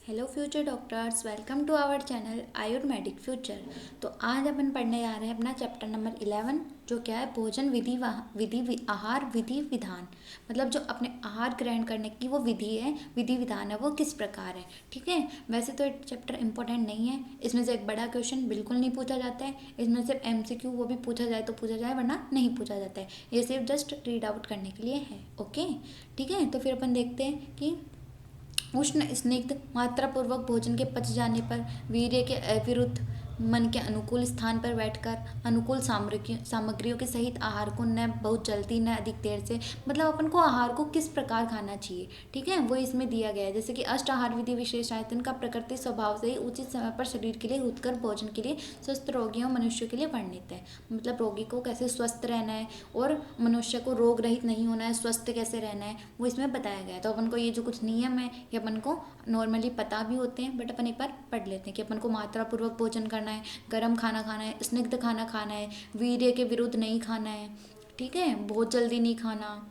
Hello future doctors, welcome to our channel Ayurvedic future. तो आज अपन पढ़ने जा रहे हैं अपना चैप्टर नंबर 11, जो क्या है भोजन विधि आहार विधि विधान। मतलब जो अपने आहार ग्रहण करने की वो विधि है, विधि विधान है, वो किस प्रकार है। ठीक है, वैसे तो ये चैप्टर इंपॉर्टेंट नहीं है, इसमें से एक बड़ा क्वेश्चन बिल्कुल नहीं पूछा जाता है, इसमें सिर्फ एमसीक्यू वो भी पूछा जाए तो पूछा जाए, वरना नहीं पूछा जाता है। ये सिर्फ जस्ट रीड आउट करने के लिए है। ओके, ठीक है। तो फिर अपन देखते हैं कि उष्ण स्निग्ध मात्रापूर्वक भोजन के पच जाने पर वीर्य के अविरुद्ध मन के अनुकूल स्थान पर बैठकर अनुकूल सामग्रियों के सहित आहार को न बहुत जल्दी न अधिक देर से, मतलब अपन को आहार को किस प्रकार खाना चाहिए, ठीक है, वो इसमें दिया गया है। जैसे कि अष्ट आहार विधि विशेष आयतन का प्रकृति स्वभाव से ही उचित समय पर शरीर के लिए उत्कर भोजन के लिए स्वस्थ रोगियों मनुष्य के लिए वर्णित है। मतलब रोगी को कैसे स्वस्थ रहना है और मनुष्य को रोग रहित नहीं होना है, स्वस्थ कैसे रहना है, वो इसमें बताया गया है। तो अपन को ये जो कुछ नियम है ये अपन को नॉर्मली पता भी होते हैं, बट अपन एक बार पढ़ लेते हैं कि अपन को मात्रा पूर्वक भोजन करना है, गर्म खाना खाना है, स्निग्ध खाना खाना है, वीर्य के विरुद्ध नहीं खाना है, ठीक है, बहुत जल्दी नहीं खाना,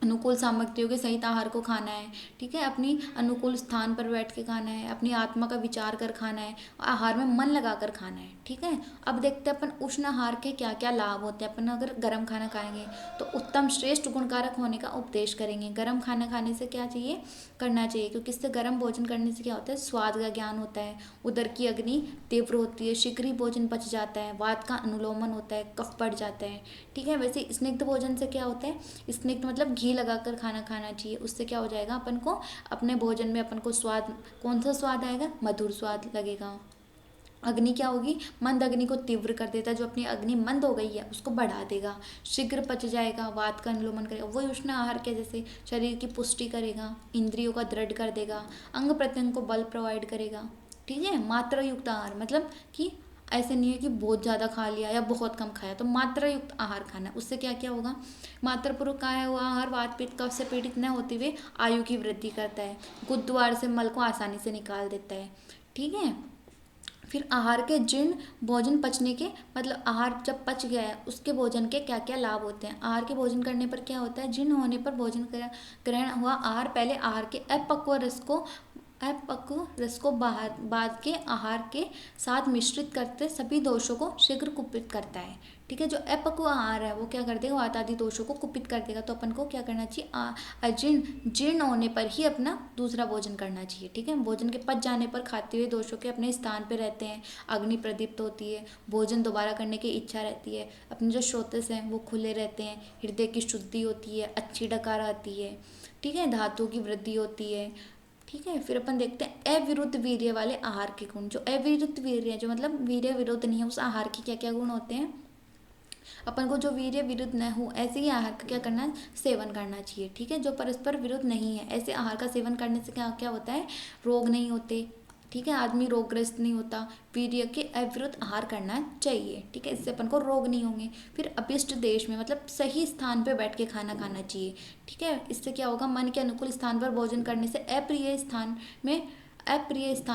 अनुकूल सामग्रियों के सहित आहार को खाना है, ठीक है, अपनी अनुकूल स्थान पर बैठ के खाना है, अपनी आत्मा का विचार कर खाना है, आहार में मन लगाकर खाना है। ठीक है, अब देखते हैं अपन उष्ण आहार के क्या क्या लाभ होते हैं। अपन अगर गर्म खाना खाएंगे तो उत्तम श्रेष्ठ गुणकारक होने का उपदेश करेंगे। गर्म खाना खाने से क्या चाहिए, करना चाहिए, क्योंकि इससे गर्म भोजन करने से क्या होता है, स्वाद का ज्ञान होता है, उदर की अग्नि तीव्र होती है, शीघ्र ही भोजन पच जाता है, वात का अनुलोमन होता है, कफ बढ़ जाता है। ठीक है, वैसे स्निग्ध भोजन से क्या होता है, स्निग्ध मतलब घी लगाकर खाना खाना चाहिए। उससे क्या हो जाएगा, अपन को अपने भोजन में अपन को स्वाद, कौन सा स्वाद आएगा, मधुर स्वाद लगेगा। अग्नि क्या होगी, मंद अग्नि को तीव्र कर देता है, जो अपनी अग्नि मंद हो गई है उसको बढ़ा देगा, शीघ्र पच जाएगा, वात का अनुलोमन करेगा। वही उष्ण आहार के जैसे शरीर की पुष्टि करेगा, इंद्रियों का दृढ़ कर देगा, अंग प्रत्यंग को बल प्रोवाइड करेगा। ठीक है, मात्रा युक्त आहार मतलब कि ऐसे नहीं है कि बहुत ज़्यादा खा लिया या बहुत कम खाया, तो मात्रा युक्त आहार खाना है। उससे क्या क्या होगा, मात्रा पूर्वक खाया हुआ आहार वात पित्त कफ से पीड़ित न होते हुए आयु की वृद्धि करता है, गुद्द्वार से मल को आसानी से निकाल देता है। ठीक है, फिर आहार के जीर्ण भोजन पचने के, मतलब आहार जब पच गया है उसके भोजन के क्या क्या लाभ होते हैं। आहार के भोजन करने पर क्या होता है, जीर्ण होने पर भोजन ग्रहण हुआ आहार पहले आहार के अपक्व रस को बाहर बाद के आहार के साथ मिश्रित करते सभी दोषों को शीघ्र कुपित करता है। ठीक है, जो अपक्व आहार है वो क्या कर देगा, वात आदि दोषों को कुपित कर देगा। तो अपन को क्या करना चाहिए, जीर्ण होने पर ही अपना दूसरा भोजन करना चाहिए। ठीक है, भोजन के पच जाने पर खाते हुए दोषों के अपने स्थान पर रहते हैं, अग्नि प्रदीप्त होती है, भोजन दोबारा करने की इच्छा रहती है, अपने जो श्रोतस हैं वो खुले रहते हैं, हृदय की शुद्धि होती है, अच्छी डकार आती है, ठीक है, धातुओं की वृद्धि होती है। ठीक है, फिर अपन देखते हैं अविरुद्ध वीर्य वाले आहार के गुण। जो अविरुद्ध वीर्य है, जो मतलब वीर्य विरुद्ध नहीं है, उस आहार के क्या क्या गुण होते हैं। अपन को जो वीर्य विरुद्ध न हो ऐसे ही आहार का क्या करना है, सेवन करना चाहिए। ठीक है, जो परस्पर विरुद्ध नहीं है ऐसे आहार का सेवन करने से क्या क्या होता है, रोग नहीं होते। ठीक है, आदमी रोगग्रस्त नहीं होता। वीर्य के अविरुद्ध आहार करना चाहिए। ठीक है, इससे अपन को रोग नहीं होंगे। फिर अभिष्ट देश में, मतलब सही स्थान पे बैठ के खाना खाना चाहिए। ठीक है, इससे क्या होगा, मन के अनुकूल स्थान पर भोजन करने से अप्रिय स्थान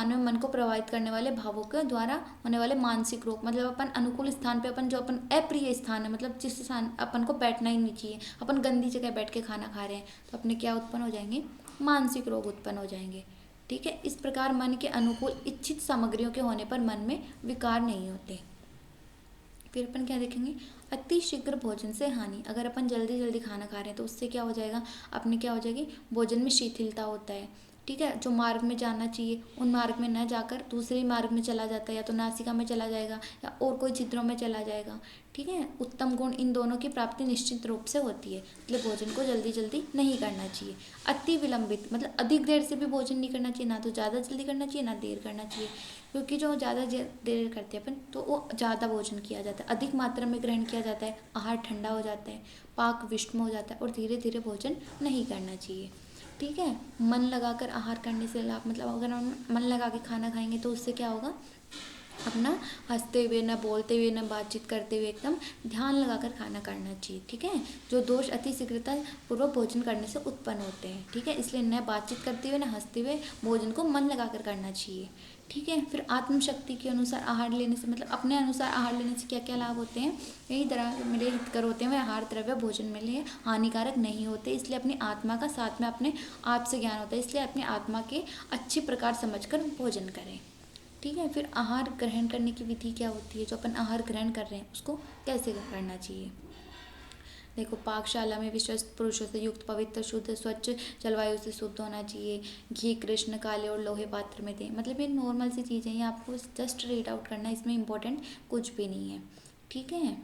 में मन को प्रभावित करने वाले भावों के द्वारा होने वाले मानसिक रोग, मतलब अपन अनुकूल स्थान पे, अपन जो अपन अप्रिय स्थान है, मतलब जिस स्थान अपन को बैठना ही नहीं चाहिए, अपन गंदी जगह बैठ के खाना खा रहे हैं, तो अपने क्या उत्पन्न हो जाएंगे, मानसिक रोग उत्पन्न हो जाएंगे। ठीक है, इस प्रकार मन के अनुकूल इच्छित सामग्रियों के होने पर मन में विकार नहीं होते। फिर अपन क्या देखेंगे, अति शीघ्र भोजन से हानि। अगर अपन जल्दी जल्दी खाना खा रहे हैं तो उससे क्या हो जाएगा, अपने क्या हो जाएगी, भोजन में शिथिलता होता है। ठीक है, जो मार्ग में जाना चाहिए उन मार्ग में न जाकर दूसरे मार्ग में चला जाता है, या तो नासिका में चला जाएगा या और कोई छिद्रों में चला जाएगा। ठीक है, उत्तम गुण इन दोनों की प्राप्ति निश्चित रूप से होती है, इसलिए भोजन को जल्दी जल्दी नहीं करना चाहिए। अति विलंबित मतलब अधिक देर से भी भोजन नहीं करना चाहिए, ना तो ज़्यादा जल्दी करना चाहिए ना देर करना चाहिए, क्योंकि जो ज़्यादा देर करते हैं अपन तो वो ज़्यादा भोजन किया जाता है, अधिक मात्रा में ग्रहण किया जाता है, आहार ठंडा हो जाता है, पाक विषम हो जाता है और धीरे धीरे भोजन नहीं करना चाहिए। ठीक है, मन लगाकर आहार करने से लाभ, मतलब अगर हम मन लगा के खाना खाएंगे तो उससे क्या होगा, अपना हंसते हुए, ना बोलते हुए, ना बातचीत करते हुए एकदम ध्यान लगाकर खाना करना चाहिए। ठीक है, जो दोष अति शीघ्रता पूर्वक भोजन करने से उत्पन्न होते हैं। ठीक है, इसलिए न बातचीत करते हुए, न हंसते हुए भोजन को मन लगाकर करना चाहिए। ठीक है, फिर आत्मशक्ति के अनुसार आहार लेने से, मतलब अपने अनुसार आहार लेने से क्या क्या लाभ होते हैं, यही तरह मेरे हितकर होते हैं। वे आहार द्रव्य भोजन में लिए हानिकारक नहीं होते, इसलिए अपनी आत्मा का साथ में अपने आप से ज्ञान होता है, इसलिए अपनी आत्मा के अच्छी प्रकार समझकर भोजन करें। ठीक है, फिर आहार ग्रहण करने की विधि क्या होती है, जो अपन आहार ग्रहण कर रहे हैं उसको कैसे करना चाहिए। देखो, पाकशाला में विश्वस्त पुरुषों से युक्त पवित्र शुद्ध स्वच्छ जलवायु से शुद्ध होना चाहिए। घी कृष्ण काले और लोहे पात्र में दें, मतलब ये नॉर्मल सी चीज़ें हैं, ये आपको जस्ट रीड आउट करना है, इसमें इम्पोर्टेंट कुछ भी नहीं है। ठीक है,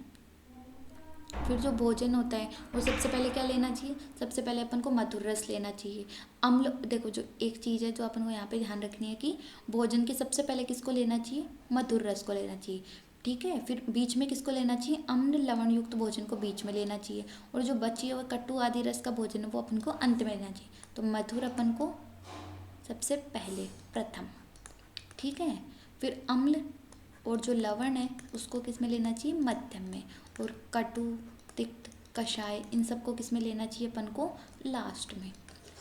फिर जो भोजन होता है वो सबसे पहले क्या लेना चाहिए, सबसे पहले अपन को मधुर रस लेना चाहिए। अम्ल, देखो जो एक चीज़ है जो अपन को यहाँ पे ध्यान रखनी है कि भोजन के सबसे पहले किसको लेना चाहिए, मधुर रस को लेना चाहिए। ठीक है, फिर बीच में किसको लेना चाहिए, अम्ल लवण युक्त भोजन को बीच में लेना चाहिए, और जो बची हुई कट्टू आदि रस का भोजन है वो अपन को अंत में लेना चाहिए। तो मधुर अपन को सबसे पहले, प्रथम। ठीक है, फिर अम्ल और जो लवण है उसको किस में लेना चाहिए, मध्यम में, और कटु तिक्त कषाय इन सबको किस में लेना चाहिए अपन को, लास्ट में।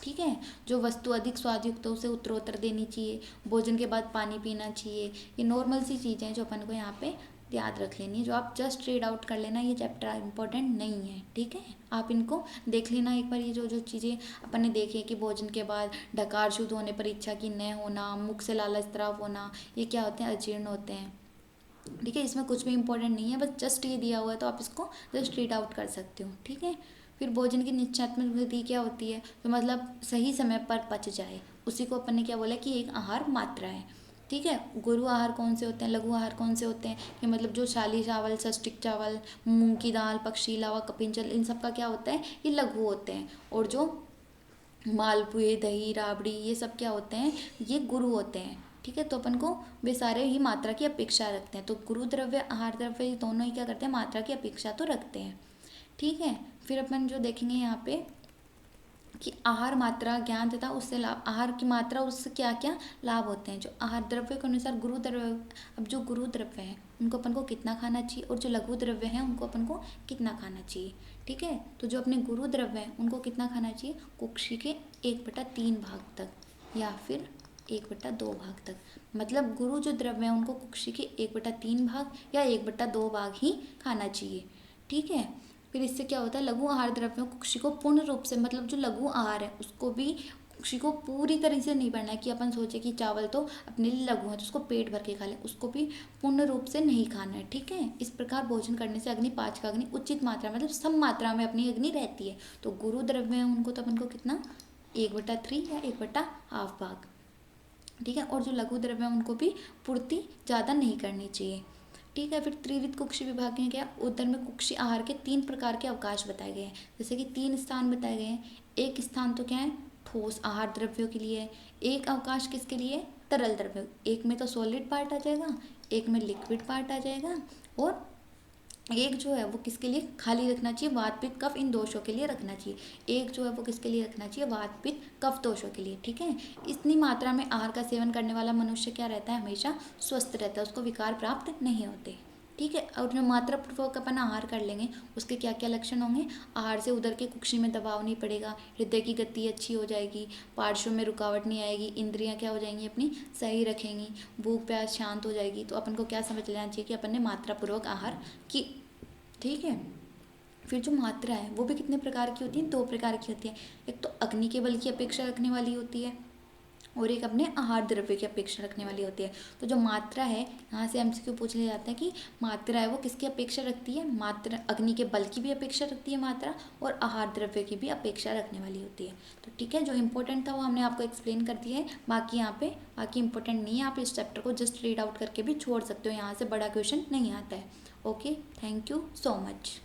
ठीक है, जो वस्तु अधिक स्वादयुक्त हो उसे उत्तरोत्तर देनी चाहिए। भोजन के बाद पानी पीना चाहिए। ये नॉर्मल सी चीज़ें हैं जो अपन को यहाँ पे याद रख लेनी है, जो आप जस्ट रीड आउट कर लेना, ये चैप्टर इंपॉर्टेंट नहीं है। ठीक है, आप इनको देख लेना एक बार। ये जो चीज़ें अपन ने देखी है कि भोजन के बाद डकार शुद्ध होने पर इच्छा की न होना, मुख से लाला स्त्राव होना, ये क्या होते हैं, अजीर्ण होते हैं। ठीक है, इसमें कुछ भी इंपॉर्टेंट नहीं है, बस जस्ट ये दिया हुआ है तो आप इसको जस्ट रीड आउट कर सकते हो। ठीक है, फिर भोजन की निश्चयात्मक विधि क्या होती है, तो मतलब सही समय पर पच जाए, उसी को अपन ने क्या बोला कि एक आहार मात्रा है। ठीक है, गुरु आहार कौन से होते हैं, लघु आहार कौन से होते हैं, कि मतलब जो शाली चावल, षष्टिक चावल, मूंग की दाल, पक्षी लावा, कपिंचल, इन सब का क्या होता है, ये लघु होते हैं। और जो मालपुए, दही, राबड़ी, ये सब क्या होते हैं, ये गुरु होते हैं। ठीक है, तो अपन को वे सारे ही मात्रा की अपेक्षा रखते हैं। तो गुरु द्रव्य, आहार द्रव्य, दोनों ही क्या करते हैं, मात्रा की अपेक्षा तो रखते हैं। ठीक है, फिर अपन जो देखेंगे यहाँ पे कि आहार मात्रा ज्ञान तथा उससे लाभ, आहार की मात्रा उससे क्या क्या लाभ होते हैं। जो आहार द्रव्य के अनुसार गुरु द्रव्य, अब जो गुरु द्रव्य है उनको अपन को कितना खाना चाहिए, और जो लघु द्रव्य है उनको अपन को कितना खाना चाहिए। ठीक है, तो जो अपने गुरु द्रव्य है उनको कितना खाना चाहिए, कुक्षी के 1/3 भाग तक, या फिर 1/2 भाग तक। मतलब गुरु जो द्रव्य है उनको कुक्षी के 1/3 भाग या 1/2 भाग ही खाना चाहिए। ठीक है, फिर इससे क्या होता है, लघु आहार द्रव्यों कुक्षी को पूर्ण रूप से, मतलब जो लघु आहार है उसको भी कुक्षी को पूरी तरह से नहीं बढ़ना है कि अपन सोचे कि चावल तो अपने लिए लघु है तो उसको पेट भर के खा ले, उसको भी पूर्ण रूप से नहीं खाना है। ठीक है, इस प्रकार भोजन करने से अग्नि पाचक अग्नि उचित मात्रा, मतलब सम मात्रा में अपनी अग्नि रहती है। तो गुरु द्रव्य है उनको तो अपन को कितना, 1/3 या 1/2 भाग। ठीक है, और जो लघु द्रव्य है उनको भी पूर्ति ज़्यादा नहीं करनी चाहिए। ठीक है, फिर त्रिविध कुक्षी विभाग में क्या, उत्तर में कुक्षी आहार के 3 प्रकार के अवकाश बताए गए हैं, जैसे कि 3 स्थान बताए गए हैं। एक स्थान तो क्या है, ठोस आहार द्रव्यों के लिए है। एक अवकाश किसके लिए, तरल द्रव्य, एक में तो सॉलिड पार्ट आ जाएगा, एक में लिक्विड पार्ट आ जाएगा, और एक जो है वो किसके लिए खाली रखना चाहिए, वात पित्त कफ इन दोषों के लिए रखना चाहिए। एक जो है वो किसके लिए रखना चाहिए, वात पित्त कफ दोषों के लिए। ठीक है, इतनी मात्रा में आहार का सेवन करने वाला मनुष्य क्या रहता है, हमेशा स्वस्थ रहता है, उसको विकार प्राप्त नहीं होते। ठीक है, और जो मात्रा पूर्वक अपन आहार कर लेंगे उसके क्या क्या लक्षण होंगे, आहार से उदर के कुक्षी में दबाव नहीं पड़ेगा, हृदय की गति अच्छी हो जाएगी, पार्श्व में रुकावट नहीं आएगी, इंद्रियां क्या हो जाएंगी, अपनी सही रखेंगी, भूख प्यास शांत हो जाएगी। तो अपन को क्या समझ लेना चाहिए कि अपन ने मात्रा पूर्वक आहार की। ठीक है, फिर जो मात्रा है वो भी कितने प्रकार की होती है, 2 प्रकार की होती है। एक तो अग्नि के बल की अपेक्षा रखने वाली होती है, और एक अपने आहार द्रव्य की अपेक्षा रखने वाली होती है। तो जो मात्रा है, यहाँ से एमसीक्यू पूछ लिया जाता है कि मात्रा है वो किसकी अपेक्षा रखती है, मात्रा अग्नि के बल की भी अपेक्षा रखती है मात्रा, और आहार द्रव्य की भी अपेक्षा रखने वाली होती है। तो ठीक है, जो इंपॉर्टेंट था वो हमने आपको एक्सप्लेन कर दिया है, बाकी यहाँ पे बाकी इंपॉर्टेंट नहीं है, आप इस चैप्टर को जस्ट रीड आउट करके भी छोड़ सकते हो, यहाँ से बड़ा क्वेश्चन नहीं आता है। Okay, thank you so much.